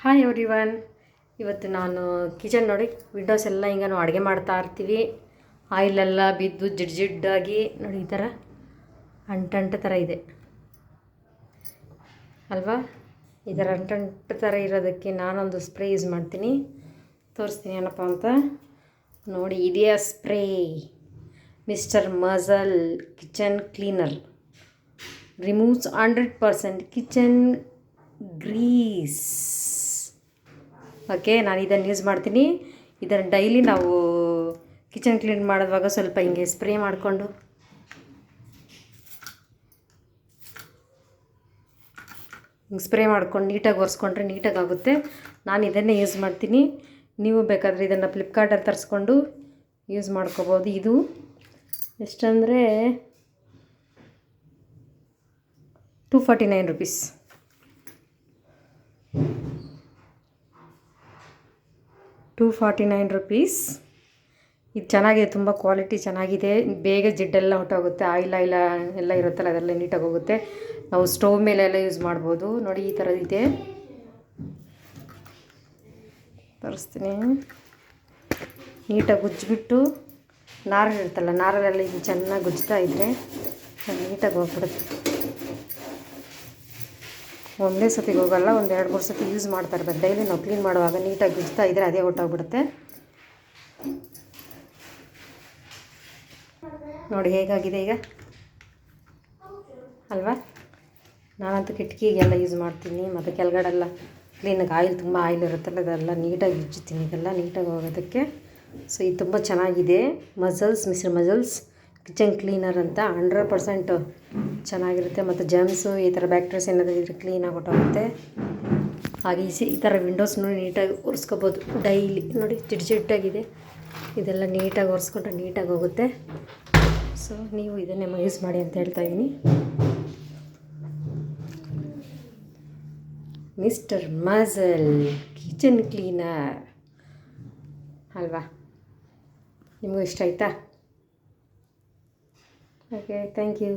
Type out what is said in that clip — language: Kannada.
Hi everyone. ಇವತ್ತು ನಾನು ಕಿಚನ್ ನೋಡಿ, ವಿಂಡೋಸ್ ಎಲ್ಲ ಹಿಂಗೆ ನಾವು ಅಡುಗೆ ಮಾಡ್ತಾ ಇರ್ತೀವಿ, ಆಯಿಲೆಲ್ಲ ಬಿದ್ದು ಜಿಡ್ಡಾಗಿ ನೋಡಿ ಈ ಥರ ಅಂಟಂಟು ಥರ ಇದೆ ಅಲ್ವಾ. ಈ ಥರ ಅಂಟಂಟು ಥರ ಇರೋದಕ್ಕೆ ನಾನೊಂದು ಸ್ಪ್ರೇ ಯೂಸ್ ಮಾಡ್ತೀನಿ, ತೋರಿಸ್ತೀನಿ ಏನಪ್ಪ ಅಂತ ನೋಡಿ. ಇದೆಯಾ spray mister muscle kitchen cleaner, removes 100% kitchen grease. Okay, ನಾನು ಇದನ್ನು ಯೂಸ್ ಮಾಡ್ತೀನಿ. ಇದನ್ನು ಡೈಲಿ ನಾವು ಕಿಚನ್ ಕ್ಲೀನ್ ಮಾಡೋವಾಗ ಸ್ವಲ್ಪ ಹಿಂಗೆ ಸ್ಪ್ರೇ ಮಾಡಿಕೊಂಡು ನೀಟಾಗಿ ಒರೆಸ್ಕೊಂಡ್ರೆ ನೀಟಾಗಿ ಆಗುತ್ತೆ. ನಾನು ಇದನ್ನೇ ಯೂಸ್ ಮಾಡ್ತೀನಿ. ನೀವು ಬೇಕಾದರೆ ಇದನ್ನು ಫ್ಲಿಪ್ಕಾರ್ಟಲ್ಲಿ ತರಿಸ್ಕೊಂಡು ಯೂಸ್ ಮಾಡ್ಕೋಬೋದು. ಇದು ಎಷ್ಟಂದರೆ ₹249. ₹249. ಇದು ಚೆನ್ನಾಗಿದೆ, ತುಂಬ ಕ್ವಾಲಿಟಿ ಚೆನ್ನಾಗಿದೆ. ಬೇಗ ಜಿಡ್ಡೆಲ್ಲ ಹೊಟ್ಟೋಗುತ್ತೆ, ಆಯಿಲ್ ಎಲ್ಲ ಇರುತ್ತಲ್ಲ ಅದೆಲ್ಲ ನೀಟಾಗಿ ಹೋಗುತ್ತೆ. ನಾವು ಸ್ಟವ್ ಮೇಲೆ ಎಲ್ಲ ಯೂಸ್ ಮಾಡ್ಬೋದು. ನೋಡಿ ಈ ಥರದಿದೆ, ತರಿಸ್ತೀನಿ. ನೀಟಾಗಿ ಉಜ್ಜಿಬಿಟ್ಟು ನಾರಲ್ಲಿರುತ್ತಲ್ಲ, ನಾರಲ್ಲೆಲ್ಲ ಇದು ಚೆನ್ನಾಗಿ ಉಜ್ತಾ ಇದ್ದರೆ ನೀಟಾಗಿ ಹೋಗ್ಬಿಡುತ್ತೆ. ಒಂದೇ ಸತಿಗೆ ಹೋಗಲ್ಲ, ಒಂದು 2-3 ಸತಿ ಯೂಸ್ ಮಾಡ್ತಾ ಇರ್ಬೇಕು. ಡೈಲಿ ನಾವು ಕ್ಲೀನ್ ಮಾಡುವಾಗ ನೀಟಾಗಿ ಉಜ್ತಾ ಇದ್ದರೆ ಅದೇ ಹೊಟ್ಟೋಗ್ಬಿಡುತ್ತೆ. ನೋಡಿ ಹೇಗಾಗಿದೆ ಈಗ ಅಲ್ವಾ. ನಾನಂತೂ ಕಿಟಕಿಗೆಲ್ಲ ಯೂಸ್ ಮಾಡ್ತೀನಿ, ಮತ್ತು ಕೆಳಗಡೆಲ್ಲ ಕ್ಲೀನಾಗಿ ತುಂಬ ಆಯಿಲ್ ಇರುತ್ತಲ್ಲ ಅದೆಲ್ಲ ನೀಟಾಗಿ ಉಜ್ಜುತ್ತೀನಿ, ಇದೆಲ್ಲ ನೀಟಾಗಿ ಹೋಗೋದಕ್ಕೆ. ಸೊ ಇದು ತುಂಬ ಚೆನ್ನಾಗಿದೆ. ಮಿಸ್ಟರ್ ಮಜಲ್ಸ್ ಕಿಚನ್ ಕ್ಲೀನರ್ ಅಂತ 100% ಚೆನ್ನಾಗಿರುತ್ತೆ. ಮತ್ತು ಜರ್ಮ್ಸು ಈ ಥರ ಬ್ಯಾಕ್ಟೀರಿಯಾಸ್ ಏನಾದರೂ ಇದ್ರೆ ಕ್ಲೀನಾಗಿ ಹೊಟ್ಟೋಗುತ್ತೆ. ಹಾಗೆ ಈ ಥರ ವಿಂಡೋಸ್ನು ನೀಟಾಗಿ ಒರೆಸ್ಕೋಬೋದು ಡೈಲಿ. ನೋಡಿ ಜಿಡ್ಡಾಗಿದೆ, ಇದೆಲ್ಲ ನೀಟಾಗಿ ಒರೆಸ್ಕೊಂಡ್ರೆ ನೀಟಾಗಿ ಹೋಗುತ್ತೆ. ಸೊ ನೀವು ಇದನ್ನೇ ಯೂಸ್ ಮಾಡಿ ಅಂತ ಹೇಳ್ತಾ ಇದ್ದೀನಿ. ಮಿಸ್ಟರ್ ಮಜಲ್ ಕಿಚನ್ ಕ್ಲೀನರ್ ಅಲ್ವಾ. ನಿಮಗೂ ಇಷ್ಟ ಆಯಿತಾ? Okay, thank you.